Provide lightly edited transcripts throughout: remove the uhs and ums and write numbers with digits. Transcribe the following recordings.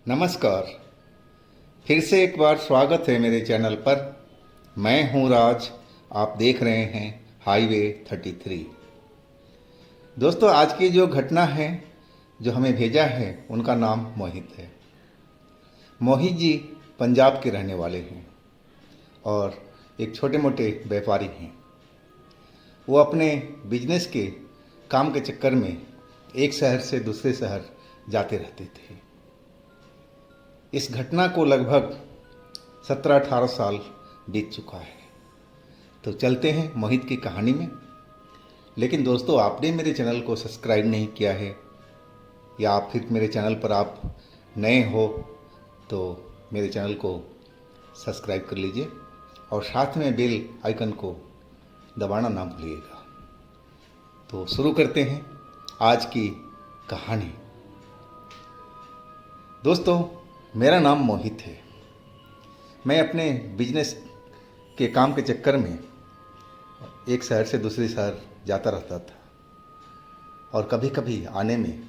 नमस्कार। फिर से एक बार स्वागत है मेरे चैनल पर। मैं हूं राज। आप देख रहे हैं हाईवे 33। दोस्तों, आज की जो घटना है जो हमें भेजा है उनका नाम मोहित है। मोहित जी पंजाब के रहने वाले हैं और एक छोटे मोटे व्यापारी हैं। वो अपने बिजनेस के काम के चक्कर में एक शहर से दूसरे शहर जाते रहते थे। इस घटना को लगभग 17-18 साल बीत चुका है। तो चलते हैं मोहित की कहानी में। लेकिन दोस्तों, आपने मेरे चैनल को सब्सक्राइब नहीं किया है या फिर मेरे चैनल पर आप नए हो तो मेरे चैनल को सब्सक्राइब कर लीजिए और साथ में बेल आइकन को दबाना ना भूलिएगा। तो शुरू करते हैं आज की कहानी। दोस्तों, मेरा नाम मोहित है। मैं अपने बिजनेस के काम के चक्कर में एक शहर से दूसरे शहर जाता रहता था और कभी कभी आने में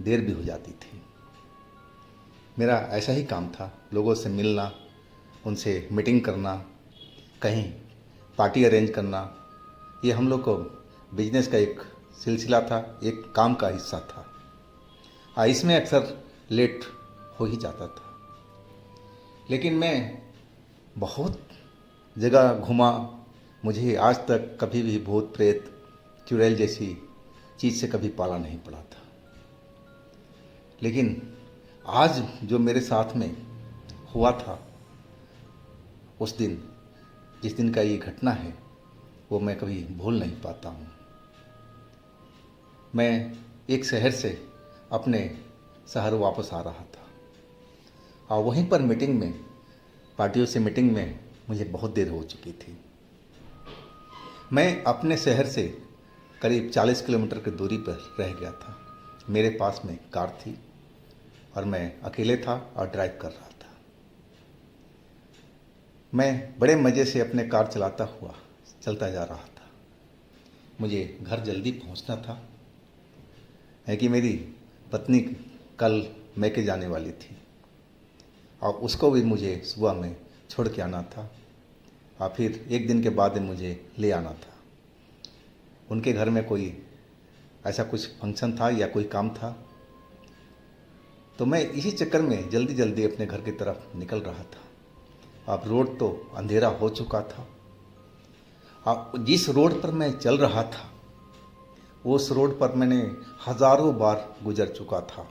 देर भी हो जाती थी। मेरा ऐसा ही काम था, लोगों से मिलना, उनसे मीटिंग करना, कहीं पार्टी अरेंज करना। ये हम लोग को बिजनेस का एक सिलसिला था, एक काम का हिस्सा था। इसमें अक्सर लेट हो ही जाता था। लेकिन मैं बहुत जगह घूमा। मुझे आज तक कभी भी भूत प्रेत चुड़ैल जैसी चीज़ से कभी पाला नहीं पड़ा था। लेकिन आज जो मेरे साथ में हुआ था, उस दिन, जिस दिन का ये घटना है, वो मैं कभी भूल नहीं पाता हूँ। मैं एक शहर से अपने शहर वापस आ रहा था और वहीं पर मीटिंग में, पार्टियों से मीटिंग में मुझे बहुत देर हो चुकी थी। मैं अपने शहर से करीब 40 किलोमीटर की दूरी पर रह गया था। मेरे पास में कार थी और मैं अकेले था और ड्राइव कर रहा था। मैं बड़े मज़े से अपने कार चलाता हुआ चलता जा रहा था। मुझे घर जल्दी पहुंचना था, है कि मेरी पत्नी कल मैके जाने वाली थी और उसको भी मुझे सुबह में छोड़ के आना था और फिर एक दिन के बाद मुझे ले आना था। उनके घर में कोई ऐसा कुछ फंक्शन था या कोई काम था। तो मैं इसी चक्कर में जल्दी जल्दी अपने घर की तरफ निकल रहा था। अब रोड तो अंधेरा हो चुका था और जिस रोड पर मैं चल रहा था उस रोड पर मैंने हज़ारों बार गुजर चुका था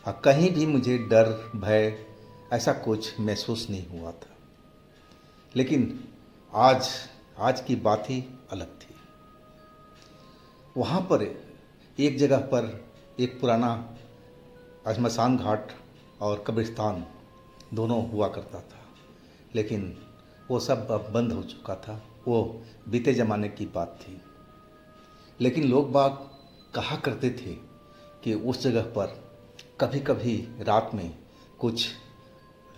और कहीं भी मुझे डर, भय ऐसा कुछ महसूस नहीं हुआ था। लेकिन आज की बात ही अलग थी। वहाँ पर एक जगह पर एक पुराना श्मशान घाट और कब्रिस्तान दोनों हुआ करता था, लेकिन वो सब अब बंद हो चुका था। वो बीते ज़माने की बात थी। लेकिन लोग बाग कहा करते थे कि उस जगह पर कभी कभी रात में कुछ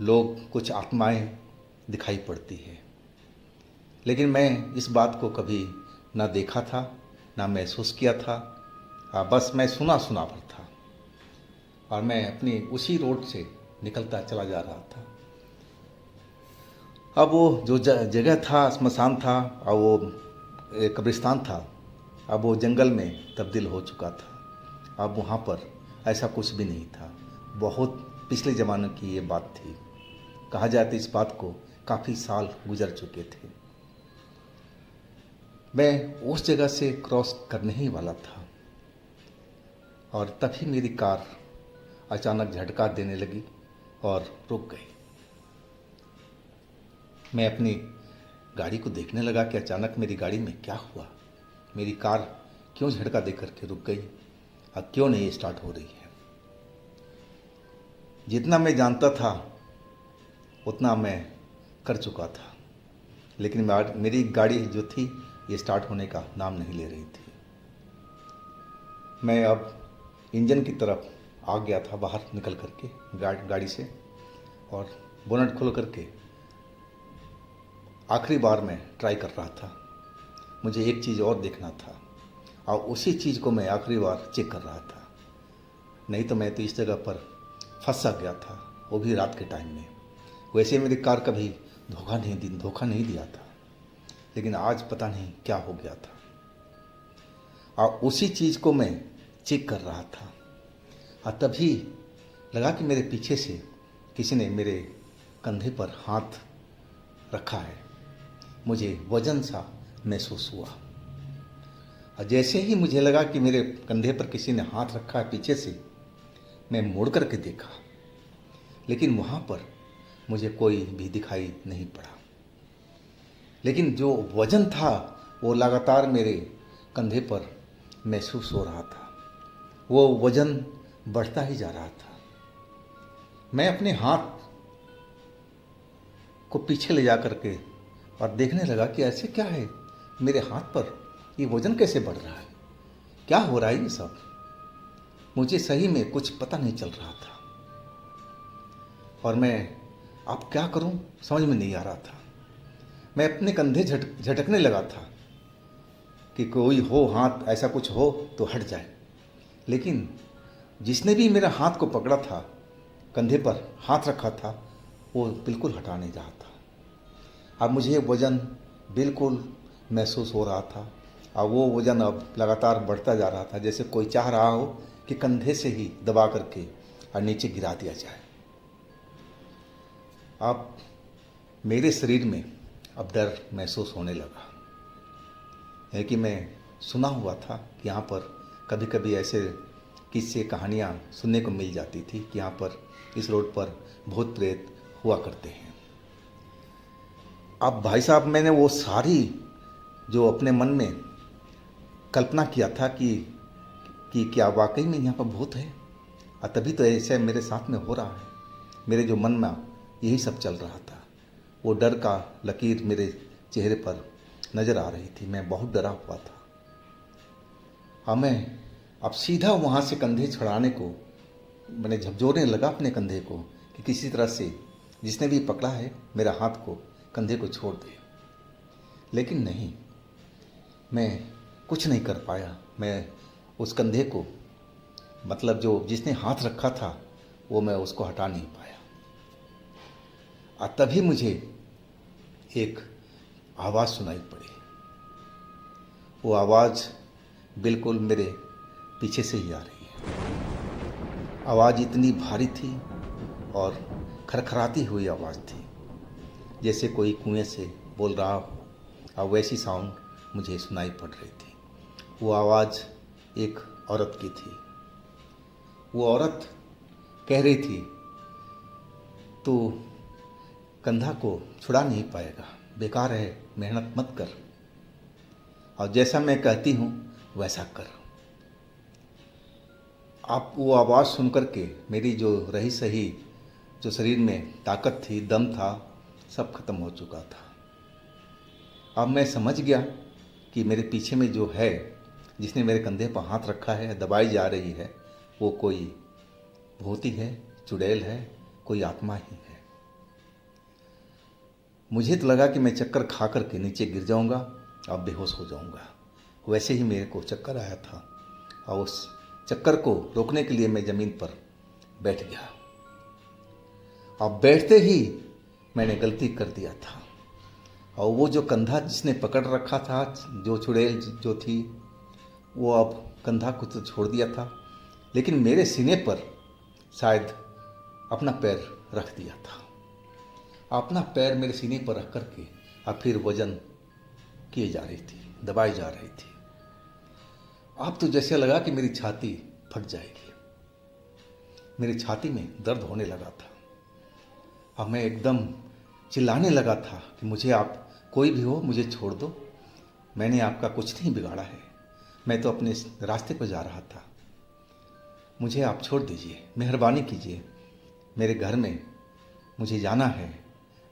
लोग, कुछ आत्माएं दिखाई पड़ती है। लेकिन मैं इस बात को कभी ना देखा था, ना महसूस किया था। बस मैं सुना सुना भर था और मैं अपनी उसी रोड से निकलता चला जा रहा था। अब वो जो जगह था, श्मशान था और वो कब्रिस्तान था, अब वो जंगल में तब्दील हो चुका था। अब वहाँ पर ऐसा कुछ भी नहीं था। बहुत पिछले ज़माने की ये बात थी। कहा जाता इस बात को काफ़ी साल गुजर चुके थे। मैं उस जगह से क्रॉस करने ही वाला था और तभी मेरी कार अचानक झटका देने लगी और रुक गई। मैं अपनी गाड़ी को देखने लगा कि अचानक मेरी गाड़ी में क्या हुआ। मेरी कार क्यों झटका दे करके रुक गई और क्यों नहीं स्टार्ट हो रही है। जितना मैं जानता था उतना मैं कर चुका था, लेकिन मेरी गाड़ी जो थी ये स्टार्ट होने का नाम नहीं ले रही थी। मैं अब इंजन की तरफ आ गया था, बाहर निकल करके गाड़ी से, और बोनट खोल करके आखिरी बार मैं ट्राई कर रहा था। मुझे एक चीज़ और देखना था और उसी चीज़ को मैं आखिरी बार चेक कर रहा था। नहीं तो मैं तो इस जगह पर फंस सा गया था, वो भी रात के टाइम में। वैसे मेरी कार कभी धोखा नहीं दिया था, लेकिन आज पता नहीं क्या हो गया था। और उसी चीज़ को मैं चेक कर रहा था और तभी लगा कि मेरे पीछे से किसी ने मेरे कंधे पर हाथ रखा है। मुझे वजन सा महसूस हुआ और जैसे ही मुझे लगा कि मेरे कंधे पर किसी ने हाथ रखा है पीछे से, मैं मुड़ करके देखा, लेकिन वहाँ पर मुझे कोई भी दिखाई नहीं पड़ा। लेकिन जो वजन था वो लगातार मेरे कंधे पर महसूस हो रहा था। वो वजन बढ़ता ही जा रहा था। मैं अपने हाथ को पीछे ले जा करके और देखने लगा कि ऐसे क्या है, मेरे हाथ पर ये वजन कैसे बढ़ रहा है, क्या हो रहा है ये सब। मुझे सही में कुछ पता नहीं चल रहा था और मैं अब क्या करूं समझ में नहीं आ रहा था। मैं अपने कंधे झटकने लगा था कि कोई हो हाथ, ऐसा कुछ हो तो हट जाए। लेकिन जिसने भी मेरा हाथ को पकड़ा था, कंधे पर हाथ रखा था, वो बिल्कुल हटा नहीं रहा था। अब मुझे वज़न बिल्कुल महसूस हो रहा था और वो वज़न अब लगातार बढ़ता जा रहा था, जैसे कोई चाह रहा हो कि कंधे से ही दबा करके और नीचे गिरा दिया जाए। अब मेरे शरीर में अब डर महसूस होने लगा है कि मैं सुना हुआ था कि यहाँ पर कभी कभी ऐसे किस्से कहानियाँ सुनने को मिल जाती थी कि यहाँ पर इस रोड पर भूत प्रेत हुआ करते हैं। अब भाई साहब, मैंने वो सारी जो अपने मन में कल्पना किया था कि क्या वाकई में यहाँ पर भूत है, और तभी तो ऐसे मेरे साथ में हो रहा है। मेरे जो मन में यही सब चल रहा था। वो डर का लकीर मेरे चेहरे पर नज़र आ रही थी। मैं बहुत डरा हुआ था। मैं अब सीधा वहाँ से कंधे छुड़ाने को मैंने झकझोरने लगा अपने कंधे को कि किसी तरह से जिसने भी पकड़ा है मेरा हाथ को, कंधे को छोड़ दे। लेकिन नहीं, मैं कुछ नहीं कर पाया। मैं उस कंधे को, मतलब जो जिसने हाथ रखा था, वो मैं उसको हटा नहीं पाया। और तभी मुझे एक आवाज़ सुनाई पड़ी। वो आवाज़ बिल्कुल मेरे पीछे से ही आ रही है। आवाज़ इतनी भारी थी और खरखराती हुई आवाज़ थी, जैसे कोई कुएं से बोल रहा हो, और वैसी साउंड मुझे सुनाई पड़ रही थी। वो आवाज़ एक औरत की थी। वो औरत कह रही थी, तू कंधा को छुड़ा नहीं पाएगा, बेकार है, मेहनत मत कर, और जैसा मैं कहती हूँ वैसा कर। आप वो आवाज़ सुन कर के मेरी जो रही सही जो शरीर में ताकत थी, दम था, सब खत्म हो चुका था। अब मैं समझ गया कि मेरे पीछे में जो है, जिसने मेरे कंधे पर हाथ रखा है, दबाई जा रही है, वो कोई भूत ही है, चुड़ैल है, कोई आत्मा ही है। मुझे तो लगा कि मैं चक्कर खा करके नीचे गिर जाऊंगा और बेहोश हो जाऊंगा। वैसे ही मेरे को चक्कर आया था और उस चक्कर को रोकने के लिए मैं ज़मीन पर बैठ गया। और बैठते ही मैंने गलती कर दिया था, और वो जो कंधा जिसने पकड़ रखा था, जो चुड़ैल जो थी, वो अब कंधा को तो छोड़ दिया था, लेकिन मेरे सीने पर शायद अपना पैर रख दिया था। अपना पैर मेरे सीने पर रख करके और फिर वजन किए जा रही थी, दबाई जा रही थी। अब तो जैसे लगा कि मेरी छाती फट जाएगी। मेरी छाती में दर्द होने लगा था। अब मैं एकदम चिल्लाने लगा था कि मुझे, आप कोई भी हो, मुझे छोड़ दो, मैंने आपका कुछ नहीं बिगाड़ा है, मैं तो अपने रास्ते पर जा रहा था, मुझे आप छोड़ दीजिए, मेहरबानी कीजिए, मेरे घर में मुझे जाना है,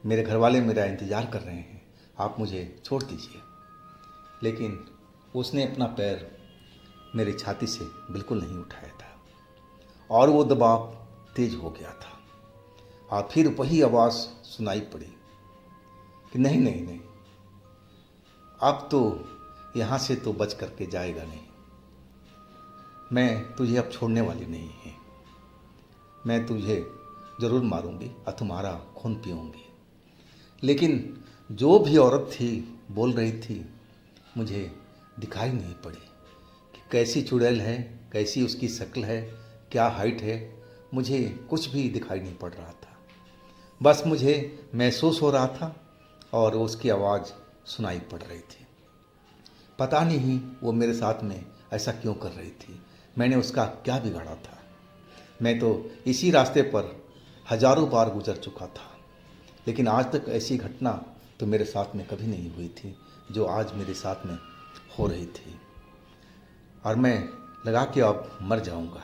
मेरे घर वाले मेरा इंतज़ार कर रहे हैं, आप मुझे छोड़ दीजिए। लेकिन उसने अपना पैर मेरी छाती से बिल्कुल नहीं उठाया था और वो दबाव तेज हो गया था। और फिर वही आवाज़ सुनाई पड़ी कि नहीं नहीं नहीं, अब तो यहाँ से तो बच करके जाएगा नहीं, मैं तुझे अब छोड़ने वाली नहीं है। मैं तुझे ज़रूर मारूंगी और तुम्हारा खून पीऊँगी। लेकिन जो भी औरत थी बोल रही थी, मुझे दिखाई नहीं पड़ी कि कैसी चुड़ैल है, कैसी उसकी शक्ल है, क्या हाइट है। मुझे कुछ भी दिखाई नहीं पड़ रहा था। बस मुझे महसूस हो रहा था और उसकी आवाज़ सुनाई पड़ रही थी। पता नहीं वो मेरे साथ में ऐसा क्यों कर रही थी, मैंने उसका क्या बिगाड़ा था। मैं तो इसी रास्ते पर हजारों बार गुजर चुका था, लेकिन आज तक ऐसी घटना तो मेरे साथ में कभी नहीं हुई थी जो आज मेरे साथ में हो रही थी। और मैं लगा कि अब मर जाऊंगा।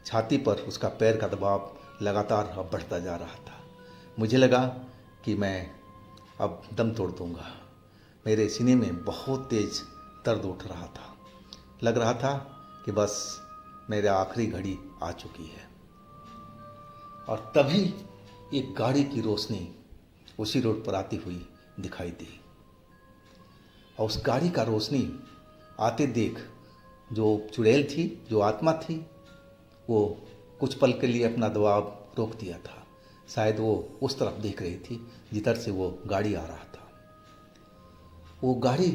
छाती पर उसका पैर का दबाव लगातार अब बढ़ता जा रहा था। मुझे लगा कि मैं अब दम तोड़ दूंगा। मेरे सीने में बहुत तेज दर्द उठ रहा था। लग रहा था कि बस मेरे आखिरी घड़ी आ चुकी है। और तभी एक गाड़ी की रोशनी उसी रोड पर आती हुई दिखाई दी। और उस गाड़ी का रोशनी आते देख जो चुड़ैल थी, जो आत्मा थी, वो कुछ पल के लिए अपना दबाव रोक दिया था। शायद वो उस तरफ देख रही थी जिधर से वो गाड़ी आ रहा था। वो गाड़ी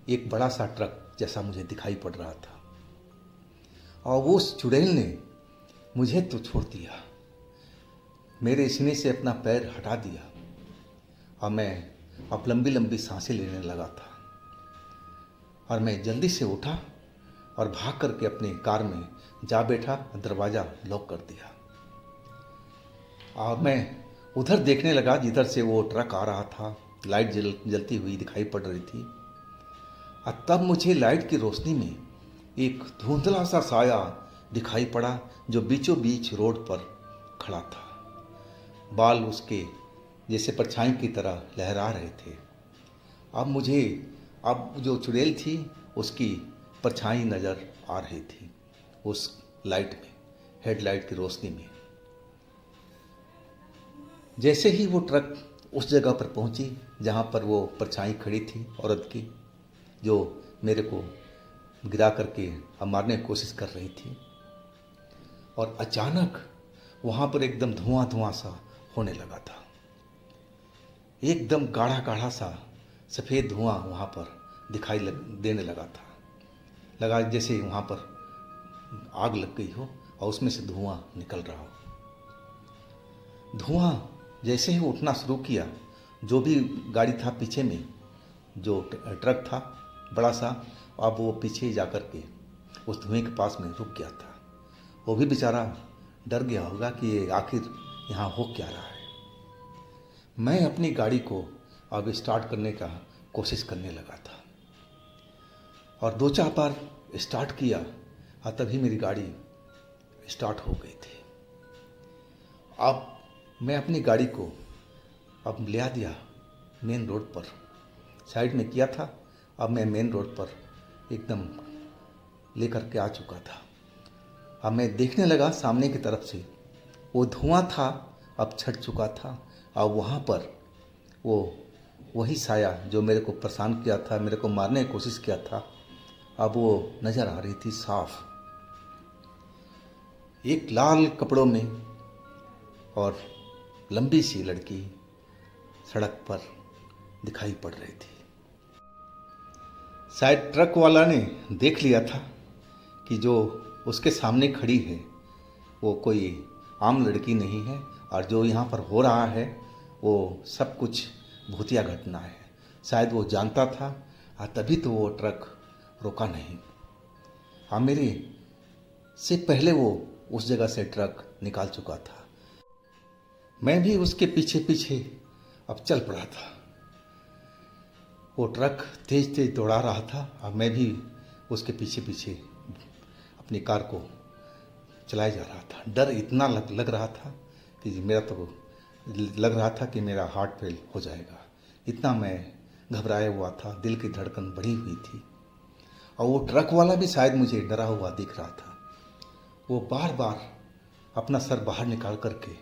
एक बड़ा सा ट्रक जैसा मुझे दिखाई पड़ रहा था। और वो उस चुड़ैल ने मुझे तो छोड़ दिया, मेरे सीने से अपना पैर हटा दिया और मैं अब लंबी लंबी सांसें लेने लगा था। और मैं जल्दी से उठा और भाग करके अपने कार में जा बैठा, दरवाज़ा लॉक कर दिया। और मैं उधर देखने लगा जिधर से वो ट्रक आ रहा था। लाइट जलती हुई दिखाई पड़ रही थी। और तब मुझे लाइट की रोशनी में एक धुंधला सा साया दिखाई पड़ा जो बीचों बीच रोड पर खड़ा था। बाल उसके जैसे परछाई की तरह लहरा रहे थे। अब जो चुड़ैल थी उसकी परछाई नज़र आ रही थी उस लाइट में, हेडलाइट की रोशनी में। जैसे ही वो ट्रक उस जगह पर पहुंची जहां पर वो परछाई खड़ी थी औरत की, जो मेरे को गिरा करके मारने की कोशिश कर रही थी, और अचानक वहां पर एकदम धुआं धुआं सा होने लगा था। एकदम गाढ़ा गाढ़ा सा सफ़ेद धुआं वहाँ पर देने लगा था। लगा जैसे वहाँ पर आग लग गई हो और उसमें से धुआं निकल रहा हो। धुआं जैसे ही उठना शुरू किया, जो भी गाड़ी था पीछे में, जो ट्रक था बड़ा सा, अब वो पीछे जा कर के उस धुएं के पास में रुक गया था। वो भी बेचारा डर गया होगा कि ये आखिर यहाँ हो क्या रहा है। मैं अपनी गाड़ी को अब स्टार्ट करने का कोशिश करने लगा था और 2-4 बार स्टार्ट किया और तभी मेरी गाड़ी स्टार्ट हो गई थी। अब मैं अपनी गाड़ी को अब ले आ दिया मेन रोड पर, साइड में किया था। अब मैं मेन रोड पर एकदम लेकर के आ चुका था। अब मैं देखने लगा सामने की तरफ से वो धुआं था अब छट चुका था और वहाँ पर वही साया जो मेरे को परेशान किया था, मेरे को मारने की कोशिश किया था, अब वो नज़र आ रही थी साफ। एक लाल कपड़ों में और लंबी सी लड़की सड़क पर दिखाई पड़ रही थी। शायद ट्रक वाला ने देख लिया था कि जो उसके सामने खड़ी है वो कोई आम लड़की नहीं है और जो यहाँ पर हो रहा है वो सब कुछ भूतिया घटना है। शायद वो जानता था और तभी तो वो ट्रक रुका नहीं। हाँ, मेरे से पहले वो उस जगह से ट्रक निकाल चुका था। मैं भी उसके पीछे पीछे अब चल पड़ा था। वो ट्रक तेज तेज दौड़ा रहा था और मैं भी उसके पीछे पीछे अपनी कार को चलाए जा रहा था। डर इतना लग रहा था कि मेरा तो लग रहा था कि मेरा हार्ट फेल हो जाएगा। इतना मैं घबराया हुआ था, दिल की धड़कन बढ़ी हुई थी। और वो ट्रक वाला भी शायद मुझे डरा हुआ दिख रहा था। वो बार बार अपना सर बाहर निकाल करके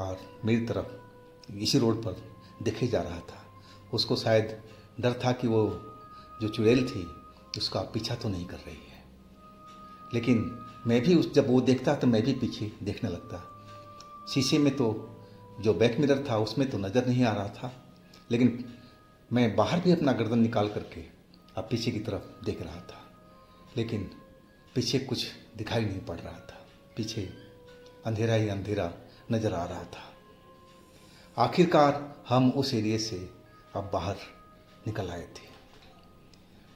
और मेरी तरफ इसी रोड पर देखे जा रहा था। उसको शायद डर था कि वो जो चुड़ैल थी उसका पीछा तो नहीं कर रही है। लेकिन मैं भी जब वो देखता तो मैं भी पीछे देखने लगता। शीशे में तो जो बैक मिरर था उसमें तो नज़र नहीं आ रहा था, लेकिन मैं बाहर भी अपना गर्दन निकाल करके अब पीछे की तरफ देख रहा था, लेकिन पीछे कुछ दिखाई नहीं पड़ रहा था। पीछे अंधेरा ही अंधेरा नज़र आ रहा था। आखिरकार हम उस एरिया से अब बाहर निकल आए थे।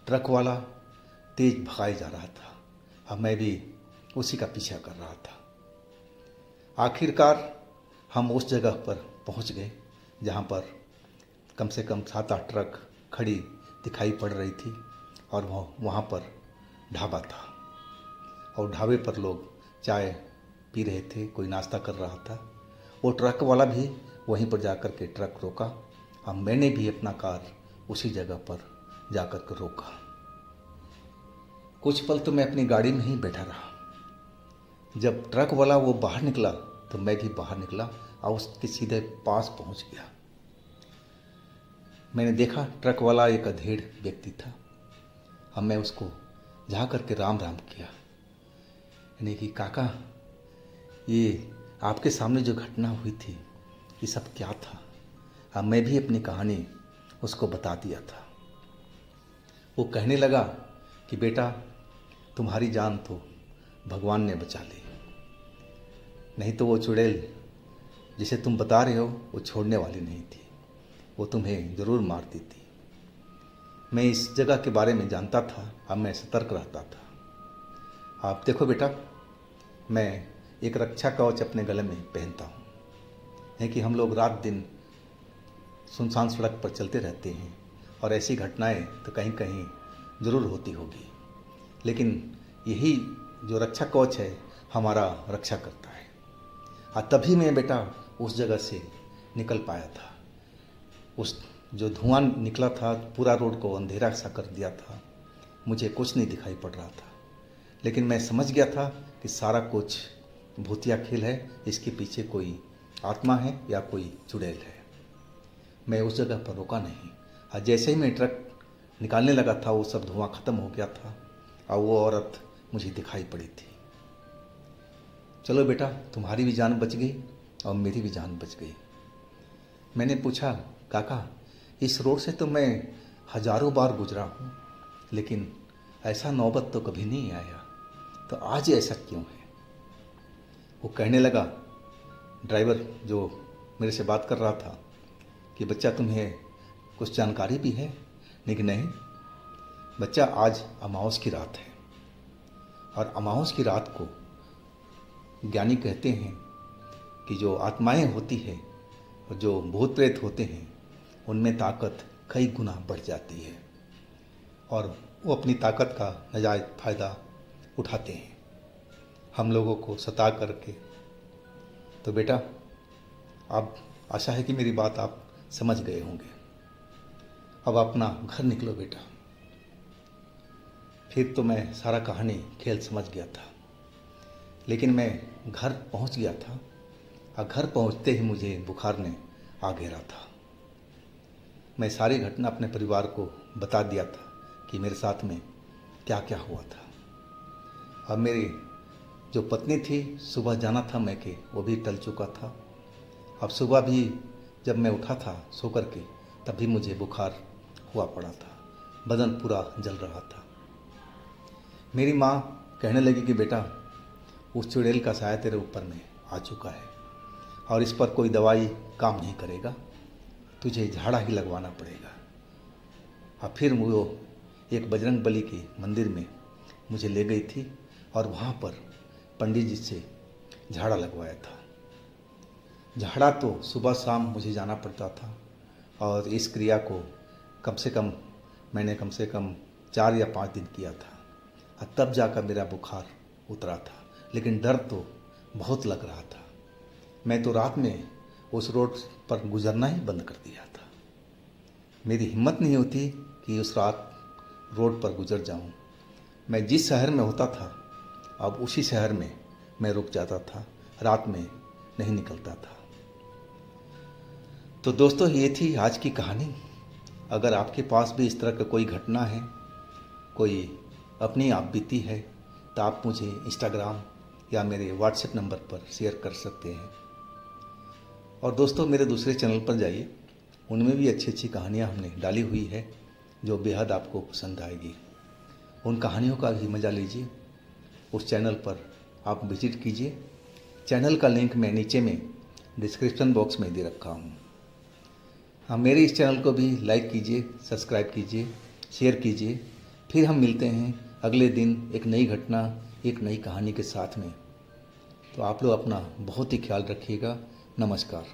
ट्रक वाला तेज भगाए जा रहा था, अब मैं भी उसी का पीछा कर रहा था। आखिरकार हम उस जगह पर पहुंच गए जहां पर कम से कम 7-8 ट्रक खड़ी दिखाई पड़ रही थी और वहाँ पर ढाबा था और ढाबे पर लोग चाय पी रहे थे, कोई नाश्ता कर रहा था। वो ट्रक वाला भी वहीं पर जाकर के ट्रक रोका और मैंने भी अपना कार उसी जगह पर जाकर के रोका। कुछ पल तो मैं अपनी गाड़ी में ही बैठा रहा। जब ट्रक वाला वो बाहर निकला तो मैं भी बाहर निकला और उसके सीधे पास पहुंच गया। मैंने देखा ट्रक वाला एक अधेड़ व्यक्ति था। अब मैं उसको जा करके राम राम किया, यानी कि काका, ये आपके सामने जो घटना हुई थी ये सब क्या था। अब मैं भी अपनी कहानी उसको बता दिया था। वो कहने लगा कि बेटा, तुम्हारी जान तो भगवान ने बचा ली, नहीं तो वो चुड़ैल जिसे तुम बता रहे हो वो छोड़ने वाली नहीं थी, वो तुम्हें ज़रूर मारती थी। मैं इस जगह के बारे में जानता था, अब मैं सतर्क रहता था। आप देखो बेटा, मैं एक रक्षा कवच अपने गले में पहनता हूँ, है कि हम लोग रात दिन सुनसान सड़क पर चलते रहते हैं और ऐसी घटनाएं तो कहीं कहीं ज़रूर होती होगी, लेकिन यही जो रक्षा कवच है हमारा रक्षा करता है। और तभी मैं बेटा उस जगह से निकल पाया था। उस जो धुआं निकला था पूरा रोड को अंधेरा सा कर दिया था, मुझे कुछ नहीं दिखाई पड़ रहा था, लेकिन मैं समझ गया था कि सारा कुछ भूतिया खेल है, इसके पीछे कोई आत्मा है या कोई चुड़ैल है। मैं उस जगह पर रुका नहीं और जैसे ही मैं ट्रक निकालने लगा था वो सब धुआं ख़त्म हो गया था और वो औरत मुझे दिखाई पड़ी थी। चलो बेटा, तुम्हारी भी जान बच गई और मेरी भी जान बच गई। मैंने पूछा, काका, इस रोड से तो मैं हजारों बार गुजरा हूँ, लेकिन ऐसा नौबत तो कभी नहीं आया, तो आज ऐसा क्यों है। वो कहने लगा, ड्राइवर जो मेरे से बात कर रहा था, कि बच्चा तुम्हें कुछ जानकारी भी है। लेकिन नहीं बच्चा, आज अमावस की रात है और अमावस की रात को ज्ञानी कहते हैं कि जो आत्माएं होती है और जो भूत प्रेत होते हैं उनमें ताकत कई गुना बढ़ जाती है और वो अपनी ताकत का नाजायज़ फ़ायदा उठाते हैं हम लोगों को सता करके। तो बेटा, अब आशा है कि मेरी बात आप समझ गए होंगे। अब अपना घर निकलो बेटा। फिर तो मैं सारा कहानी खेल समझ गया था, लेकिन मैं घर पहुंच गया था और घर पहुंचते ही मुझे बुखार ने आ घेरा था। मैं सारी घटना अपने परिवार को बता दिया था कि मेरे साथ में क्या क्या हुआ था। अब मेरी जो पत्नी थी, सुबह जाना था मैं के, वो भी टल चुका था। अब सुबह भी जब मैं उठा था सो कर के, तभी मुझे बुखार हुआ पड़ा था, बदन पूरा जल रहा था। मेरी माँ कहने लगी कि बेटा, उस चुड़ैल का साया तेरे ऊपर में आ चुका है और इस पर कोई दवाई काम नहीं करेगा, तुझे झाड़ा ही लगवाना पड़ेगा। और फिर वो एक बजरंग बली के मंदिर में मुझे ले गई थी और वहाँ पर पंडित जी से झाड़ा लगवाया था। झाड़ा तो सुबह शाम मुझे जाना पड़ता था और इस क्रिया को मैंने कम से कम 4 या 5 दिन किया था और तब जाकर मेरा बुखार उतरा था, लेकिन डर तो बहुत लग रहा था। मैं तो रात में उस रोड पर गुजरना ही बंद कर दिया था। मेरी हिम्मत नहीं होती कि उस रात रोड पर गुजर जाऊं। मैं जिस शहर में होता था अब उसी शहर में मैं रुक जाता था, रात में नहीं निकलता था। तो दोस्तों, ये थी आज की कहानी। अगर आपके पास भी इस तरह का कोई घटना है, कोई अपनी आप बीती है, तो आप मुझे इंस्टाग्राम या मेरे व्हाट्सएप नंबर पर शेयर कर सकते हैं। और दोस्तों मेरे दूसरे चैनल पर जाइए, उनमें भी अच्छी अच्छी कहानियाँ हमने डाली हुई है जो बेहद आपको पसंद आएगी। उन कहानियों का भी मज़ा लीजिए। उस चैनल पर आप विजिट कीजिए। चैनल का लिंक मैं नीचे में डिस्क्रिप्शन बॉक्स में दे रखा हूँ। हाँ, मेरे इस चैनल को भी लाइक कीजिए, सब्सक्राइब कीजिए, शेयर कीजिए। फिर हम मिलते हैं अगले दिन एक नई घटना, एक नई कहानी के साथ में। तो आप लोग अपना बहुत ही ख्याल रखिएगा। नमस्कार।